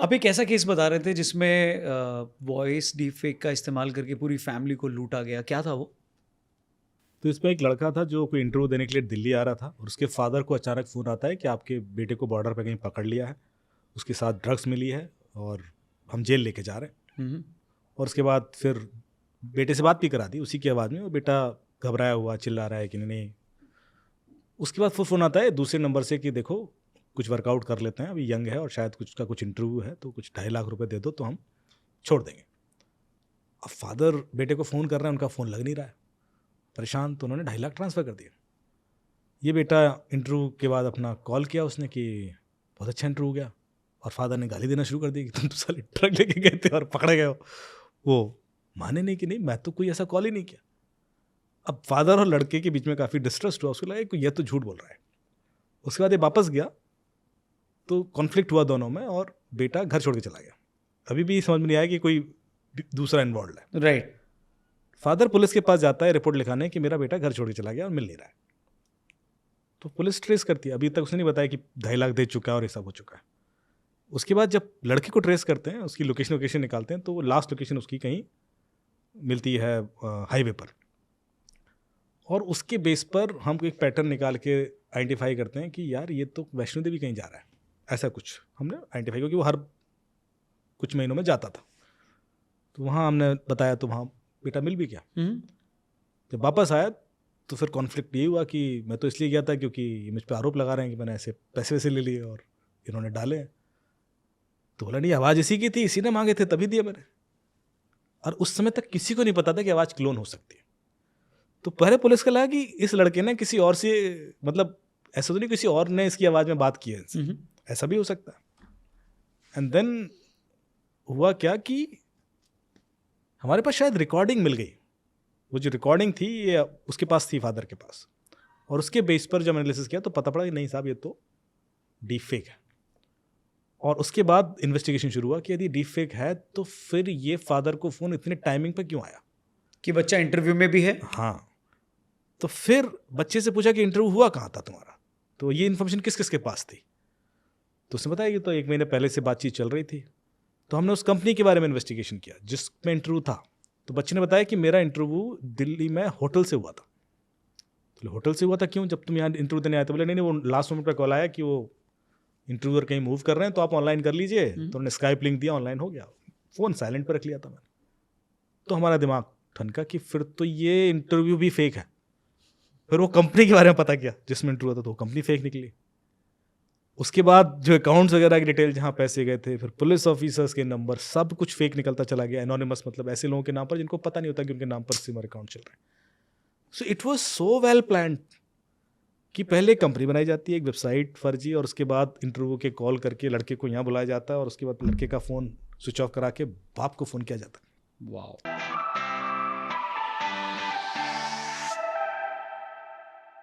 आप एक ऐसा केस बता रहे थे जिसमें वॉइस डीपफेक का इस्तेमाल करके पूरी फैमिली को लूटा गया, क्या था वो? तो इसमें एक लड़का था जो कोई इंटरव्यू देने के लिए दिल्ली आ रहा था और उसके फादर को अचानक फ़ोन आता है कि आपके बेटे को बॉर्डर पे कहीं पकड़ लिया है, उसके साथ ड्रग्स मिली है और हम जेल लेके जा रहे हैं। हम्म। और उसके बाद फिर बेटे से बात भी करा दी उसी की आवाज़ में, और बेटा घबराया हुआ चिल्ला रहा है कि नहीं। उसके बाद फिर फ़ोन आता है दूसरे नंबर से कि देखो कुछ वर्कआउट कर लेते हैं, अभी यंग है और शायद कुछ का कुछ इंटरव्यू है, तो कुछ 2.5 लाख रुपए दे दो तो हम छोड़ देंगे। अब फादर बेटे को फ़ोन कर रहे हैं, उनका फ़ोन लग नहीं रहा है, परेशान, तो उन्होंने 2.5 लाख ट्रांसफ़र कर दिया। ये बेटा इंटरव्यू के बाद अपना कॉल किया उसने कि बहुत अच्छा इंटरव्यू गया, और फादर ने गाली देना शुरू कर दी कि तुम तो साले ट्रक लेके गए थे और पकड़े गए हो। वो माने नहीं कि नहीं, मैं तो कोई ऐसा कॉल ही नहीं किया। अब फादर और लड़के के बीच में काफ़ी डिस्ट्रस्ट हुआ, उसको लगा कि ये तो झूठ बोल रहा है। उसके बाद ये वापस गया तो कॉन्फ्लिक्ट हुआ दोनों में और बेटा घर छोड़ के चला गया। अभी भी समझ में नहीं आया कि कोई दूसरा इन्वॉल्व है। राइट। फादर पुलिस के पास जाता है रिपोर्ट लिखाने कि मेरा बेटा घर छोड़ के चला गया और मिल नहीं रहा है। तो पुलिस ट्रेस करती है, अभी तक उसने नहीं बताया कि 2.5 लाख दे चुका है और ये सब हो चुका है। उसके बाद जब लड़के को ट्रेस करते हैं, उसकी लोकेशन निकालते हैं, तो वो लास्ट लोकेशन उसकी कहीं मिलती है हाईवे पर, और उसके बेस पर हम एक पैटर्न निकाल के आइडेंटिफाई करते हैं कि यार ये तो वैष्णो देवी कहीं जा रहा है, ऐसा कुछ हमने आइडेंटिफाई, क्योंकि वो हर कुछ महीनों में जाता था। तो वहाँ हमने बताया, तो वहाँ बेटा मिल भी गया। जब वापस आया तो फिर कॉन्फ्लिक्ट ये हुआ कि मैं तो इसलिए गया था क्योंकि ये मुझ पर आरोप लगा रहे हैं कि मैंने ऐसे पैसे वैसे ले लिए और इन्होंने डाले हैं। तो बोला नहीं, आवाज़ इसी की थी, इसी ने मांगे थे तभी दिया मैंने। और उस समय तक किसी को नहीं पता था कि आवाज़ क्लोन हो सकती है। तो पहले पुलिस को लगा कि इस लड़के ने किसी और से, मतलब ऐसा तो नहीं किसी और ने इसकी आवाज़ में बात की है इनसे, ऐसा भी हो सकता है। एंड देन हुआ क्या कि हमारे पास शायद रिकॉर्डिंग मिल गई। वो जो रिकॉर्डिंग थी ये उसके पास थी, फादर के पास, और उसके बेस पर जब एनालिसिस किया तो पता पड़ा कि नहीं साहब ये तो डीप फेक है। और उसके बाद इन्वेस्टिगेशन शुरू हुआ कि यदि डीप फेक है तो फिर ये फादर को फ़ोन इतने टाइमिंग पर क्यों आया कि बच्चा इंटरव्यू में भी है। हाँ। तो फिर बच्चे से पूछा कि इंटरव्यू हुआ कहाँ था तुम्हारा, तो ये इन्फॉर्मेशन किस किस के पास थी। तो उसने बताया कि तो 1 महीने पहले से बातचीत चल रही थी। तो हमने उस कंपनी के बारे में इन्वेस्टिगेशन किया जिसमें इंटरव्यू था। तो बच्चे ने बताया कि मेरा इंटरव्यू दिल्ली में होटल से हुआ था। तो होटल से हुआ था क्यों, जब तुम यहाँ इंटरव्यू देने आए थे? बोले नहीं वो लास्ट मोमेंट पर कॉल आया कि वो इंटरव्यूअर कहीं मूव कर रहे हैं तो आप ऑनलाइन कर लीजिए। तो उन्होंने स्काइप लिंक दिया, ऑनलाइन हो गया। फ़ोन साइलेंट पर रख लिया था मैंने। तो हमारा दिमाग ठनका कि फिर तो ये इंटरव्यू भी फेक है। फिर वो कंपनी के बारे में पता किया जिसमें इंटरव्यू था, तो वो कंपनी फेक निकली। उसके बाद जो अकाउंट्स वगैरह की डिटेल जहाँ पैसे गए थे, फिर पुलिस ऑफिसर्स के नंबर, सब कुछ फेक निकलता चला गया। एनोनिमस, मतलब ऐसे लोगों के नाम पर जिनको पता नहीं होता कि उनके नाम पर सिमर अकाउंट चल रहे हैं। So it was so well planned कि पहले कंपनी बनाई जाती है, एक वेबसाइट फर्जी, और उसके बाद इंटरव्यू के कॉल करके लड़के को यहाँ बुलाया जाता है, और उसके बाद लड़के का फ़ोन स्विच ऑफ करा के बाप को फ़ोन किया जाता है। वाओ।